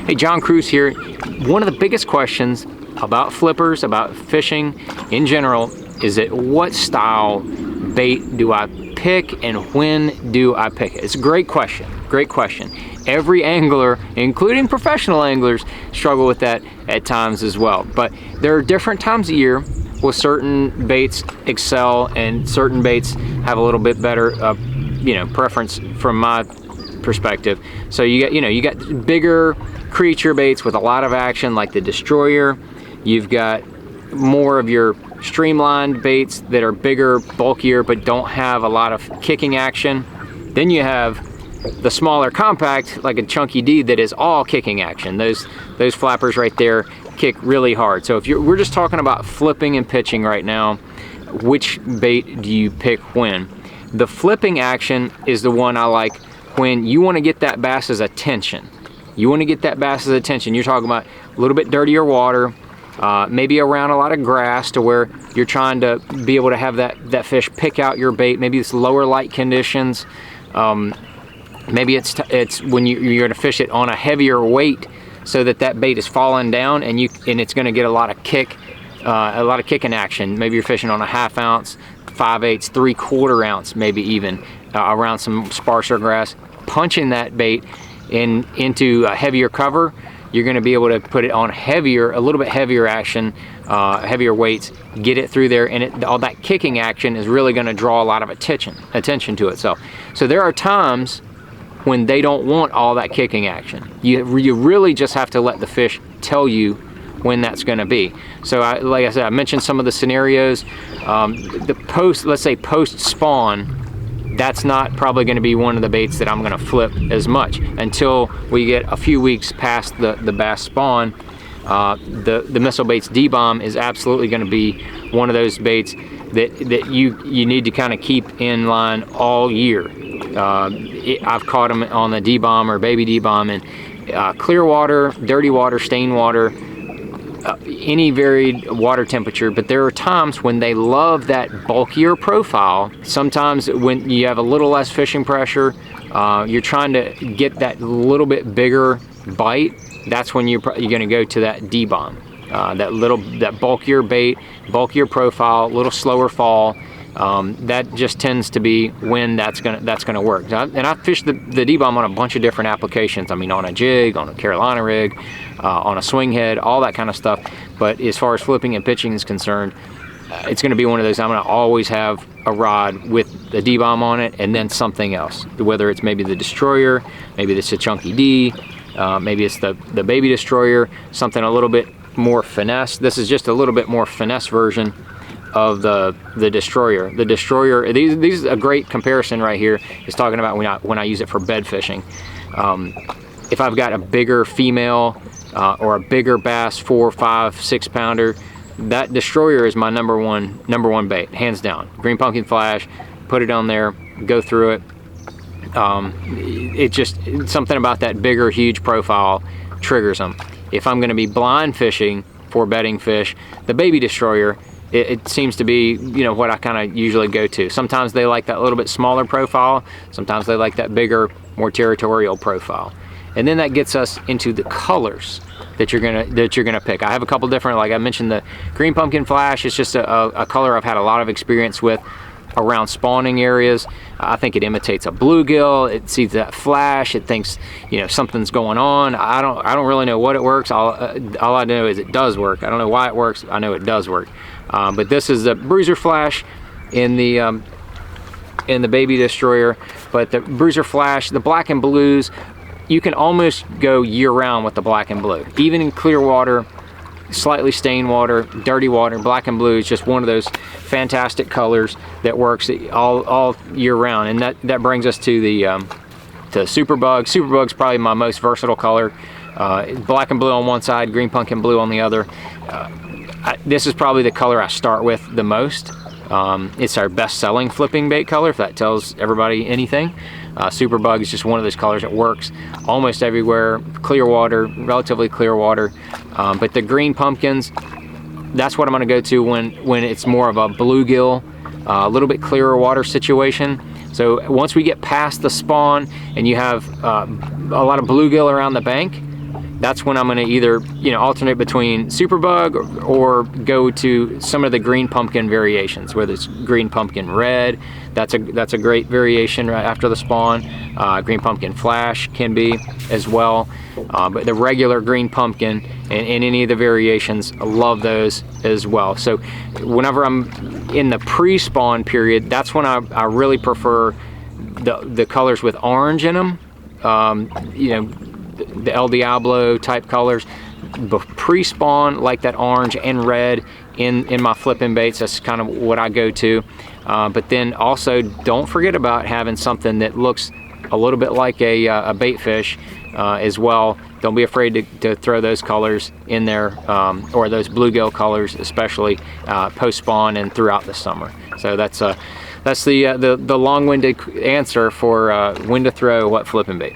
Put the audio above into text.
Hey, John Cruz here. One of the biggest questions about flippers, about fishing in general, is that what style bait do I pick and when do I pick it? It's a great question, great question. Every angler, including professional anglers, struggle with that at times as well. But there are different times of year where certain baits excel and certain baits have a little bit better, preference from my perspective. So you got bigger creature baits with a lot of action, like the Destroyer. You've got more of your streamlined baits that are bigger, bulkier, but don't have a lot of kicking action. Then you have the smaller compact, like a Chunky D, that is all kicking action. Those flappers right there kick really hard. So we're just talking about flipping and pitching right now, which bait do you pick when? The flipping action is the one I like when you want to get that bass's attention. You want to get that bass's attention. You're talking about a little bit dirtier water, maybe around a lot of grass, to where you're trying to be able to have that fish pick out your bait. Maybe it's lower light conditions. Maybe it's when you're going to fish it on a heavier weight, so that bait is falling down and it's going to get a lot of kicking action. Maybe you're fishing on a 1/2 ounce, 5/8, 3/4 ounce, maybe even around some sparser grass. Punching that bait into a heavier cover, you're going to be able to put it on a little bit heavier action, heavier weights, get it through there, and all that kicking action is really going to draw a lot of attention to itself. So there are times when they don't want all that kicking action. You really just have to let the fish tell you when that's going to be. So like I said, I mentioned some of the scenarios. Let's say post spawn, that's not probably going to be one of the baits that I'm going to flip as much until we get a few weeks past the bass spawn. The missile baits D-bomb is absolutely going to be one of those baits that you need to kind of keep in line all year. I've caught them on the D-bomb or baby D-bomb in clear water, dirty water, stained water, any varied water temperature. But there are times when they love that bulkier profile. Sometimes when you have a little less fishing pressure, you're trying to get that little bit bigger bite. That's when you're going to go to that D-bomb, that bulkier bait, bulkier profile, little slower fall. That just tends to be when that's gonna work. And I fished the D-bomb on a bunch of different applications. I mean, on a jig, on a Carolina rig, on a swing head, all that kind of stuff. But as far as flipping and pitching is concerned, it's going to be one of those. I'm going to always have a rod with the D-bomb on it, and then something else. Whether it's maybe the Destroyer, maybe it's a Chunky D, maybe it's the baby Destroyer, something a little bit more finesse. This is just a little bit more finesse version of the Destroyer. The Destroyer, these is a great comparison right here, is talking about when I use it for bed fishing. If I've got a bigger female or a bigger bass, 4, 5, 6 pounder, that Destroyer is my number one bait, hands down. Green pumpkin flash, put it on there, go through it. It's something about that bigger, huge profile triggers them. If I'm going to be blind fishing for bedding fish, the baby Destroyer, it seems to be, what I kind of usually go to. Sometimes they like that little bit smaller profile. Sometimes they like that bigger, more territorial profile. And then that gets us into the colors that you're gonna pick. I have a couple different, like I mentioned, the green pumpkin flash. It's just a color I've had a lot of experience with around spawning areas. I think it imitates a bluegill. It sees that flash. It thinks something's going on. I don't really know what it works. All I know is it does work. I don't know why it works. I know it does work. But this is the bruiser flash in the baby Destroyer. But the bruiser flash, the black and blues, you can almost go year-round with the black and blue. Even in clear water, slightly stained water, dirty water, black and blue is just one of those fantastic colors that works all year-round. And that brings us to the Superbug. Superbug's probably my most versatile color. Black and blue on one side, green pumpkin blue on the other. This is probably the color I start with the most. It's our best-selling flipping bait color, if that tells everybody anything. Superbug is just one of those colors that works almost everywhere. Clear water, relatively clear water. But the green pumpkins, that's what I'm going to go to when it's more of a bluegill, a little bit clearer water situation. So once we get past the spawn and you have a lot of bluegill around the bank, that's when I'm going to either, you know, alternate between Superbug or go to some of the green pumpkin variations, whether it's green pumpkin red. That's a great variation right after the spawn. Green pumpkin flash can be as well, but the regular green pumpkin and any of the variations, I love those as well. So whenever I'm in the pre-spawn period, that's when I really prefer the colors with orange in them. You know, the El Diablo type colors. Pre-spawn, like that orange and red in my flipping baits. That's kind of what I go to. But then also don't forget about having something that looks a little bit like a bait fish as well. Don't be afraid to throw those colors in there, or those bluegill colors, especially post-spawn and throughout the summer. So that's the long-winded answer for when to throw what flipping bait.